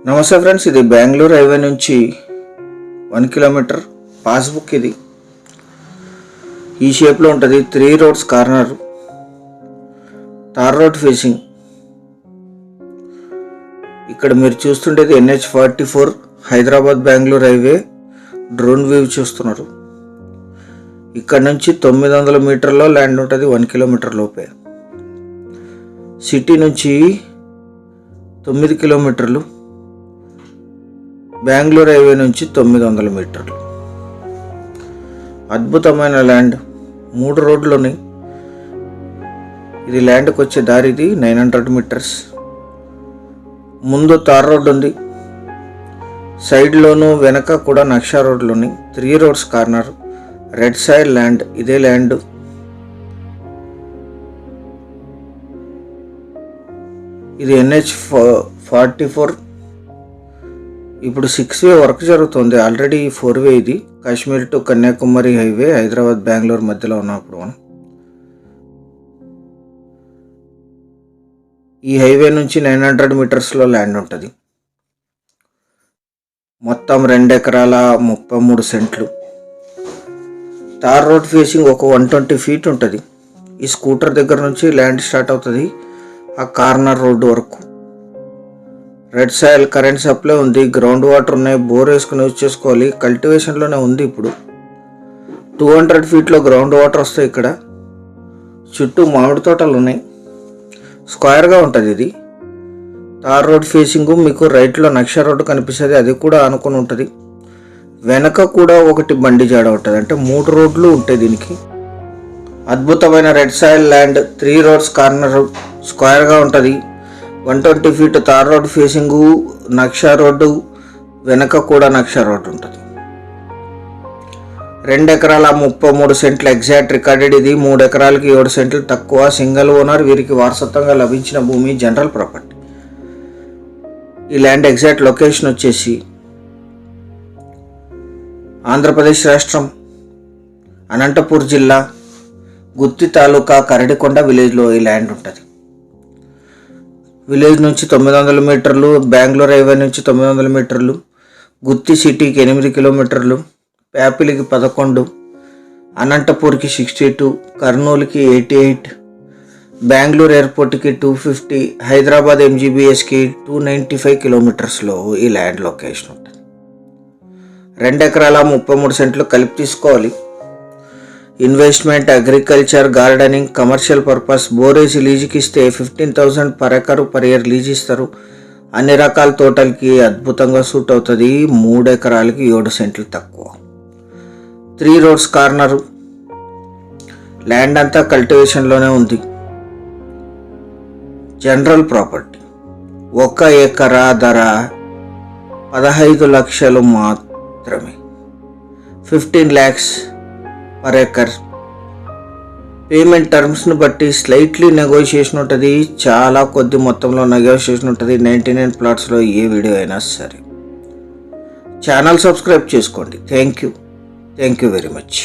నమస్తే ఫ్రెండ్స్, ఇది బెంగళూరు హైవే నుంచి 1 కిలోమీటర్ పాస్బుక్. ఇది ఈ షేప్లో ఉంటుంది. 3 roads corner, tar road facing. ఇక్కడ మీరు చూస్తుండేది NH44 Hyderabad Bengaluru highway drone view చూస్తున్నారు. ఇక్కడ నుంచి 900 మీటర్లో ల్యాండ్ ఉంటుంది, 1 కిలోమీటర్ లోపే. సిటీ నుంచి 9 కిలోమీటర్లు, బెంగళూరు హైవే నుంచి 900 మీటర్లు. అద్భుతమైన ల్యాండ్, 3 రోడ్లు ఉన్నాయి. ఇది ల్యాండ్కి వచ్చే దారిది 900 మీటర్స్. ముందు తార్ రోడ్ ఉంది, సైడ్లోను వెనక కూడా నక్షా రోడ్లు ఉన్నాయి. 3 roads corner, red side land. ఇదే ల్యాండ్. ఇది NH44. ఇప్పుడు 6 వే వర్క్ జరుగుతుంది. ఆల్రెడీ 4 వే. ఇది కాశ్మీర్ టు కన్యాకుమారి హైవే, హైదరాబాద్ బెంగళూరు మధ్యలో ఉన్నప్పుడు మనం ఈ హైవే నుంచి 900 మీటర్స్లో ల్యాండ్ ఉంటుంది. మొత్తం 2 ఎకరాల 33 సెంట్లు. తార్ రోడ్ ఫేసింగ్ ఒక 120 ఫీట్ ఉంటుంది. ఈ స్కూటర్ దగ్గర నుంచి ల్యాండ్ స్టార్ట్ అవుతుంది ఆ కార్నర్ రోడ్డు వరకు. రెడ్ సాయిల్, కరెంట్ సప్లై ఉంది, గ్రౌండ్ వాటర్ ఉన్నాయి. బోర్ వేసుకుని యూజ్ చేసుకోవాలి. కల్టివేషన్లోనే ఉంది ఇప్పుడు. 200 ఫీట్లో గ్రౌండ్ వాటర్ వస్తాయి. ఇక్కడ చుట్టూ మామిడి తోటలు ఉన్నాయి. స్క్వేర్గా ఉంటుంది ఇది. Tar road facing. మీకు రైట్లో నక్షా రోడ్డు కనిపిస్తుంది, అది కూడా ఆనుకొని ఉంటుంది. వెనక కూడా ఒకటి బండి జాడ ఉంటుంది. అంటే 3 రోడ్లు ఉంటాయి దీనికి. అద్భుతమైన red soil land, 3 roads corner, స్క్వేర్గా ఉంటుంది. 120 ఫీట్ తార్ రోడ్ ఫేసింగు, నక్షా రోడ్డు, వెనక కూడా నక్షా రోడ్డు ఉంటుంది. 2 ఎకరాల 33 సెంట్లు ఎగ్జాక్ట్ రికార్డెడ్. ఇది 3 ఎకరాలకి 7 సెంట్లు తక్కువ. Single owner. వీరికి వారసత్వంగా లభించిన భూమి, జనరల్ ప్రాపర్టీ. ఈ ల్యాండ్ ఎగ్జాక్ట్ లొకేషన్ వచ్చేసి ఆంధ్రప్రదేశ్ రాష్ట్రం, అనంతపూర్ జిల్లా, గుత్తి తాలూకా, కరడికొండ విలేజ్లో ఈ ల్యాండ్ ఉంటుంది. విలేజ్ నుంచి 900 మీటర్లు, బెంగళూరు హైవే నుంచి 900 మీటర్లు, గుత్తి సిటీకి 8 కిలోమీటర్లు, ప్యాపిలికి 11, అనంతపూర్కి 62, కర్నూలుకి 88, బెంగళూరు ఎయిర్పోర్ట్కి 250, హైదరాబాద్ MGBSకి 295 కిలోమీటర్స్లో ఈ ల్యాండ్ లొకేషన్ ఉంటుంది. 2 ఎకరాల 33 సెంట్లు కలిపి తీసుకోవాలి. Investment, agriculture, gardening, commercial purpose. బోరేసి లీజుకి ఇస్తే 15,000 per acre per year lease ఇస్తారు. అన్ని రకాల తోటలకి అద్భుతంగా సూట్ అవుతుంది. 3 ఎకరాలకి 7 సెంట్లు తక్కువ. 3 రోడ్స్ కార్నరు. ల్యాండ్ అంతా కల్టివేషన్లోనే ఉంది. General property. 1 ఎకరా ధర 15 లక్షలు మాత్రమే. 15 lakhs పర్ ఎకర్. పేమెంట్ టర్మ్స్ని బట్టి స్లైట్లీ నెగోషియేషన్ ఉంటుంది. చాలా కొద్ది మొత్తంలో నెగోషియేషన్ ఉంటుంది. 99 ప్లాట్స్లో ఏ వీడియో అయినా సరే. ఛానల్ సబ్స్క్రైబ్ చేసుకోండి. Thank you very much.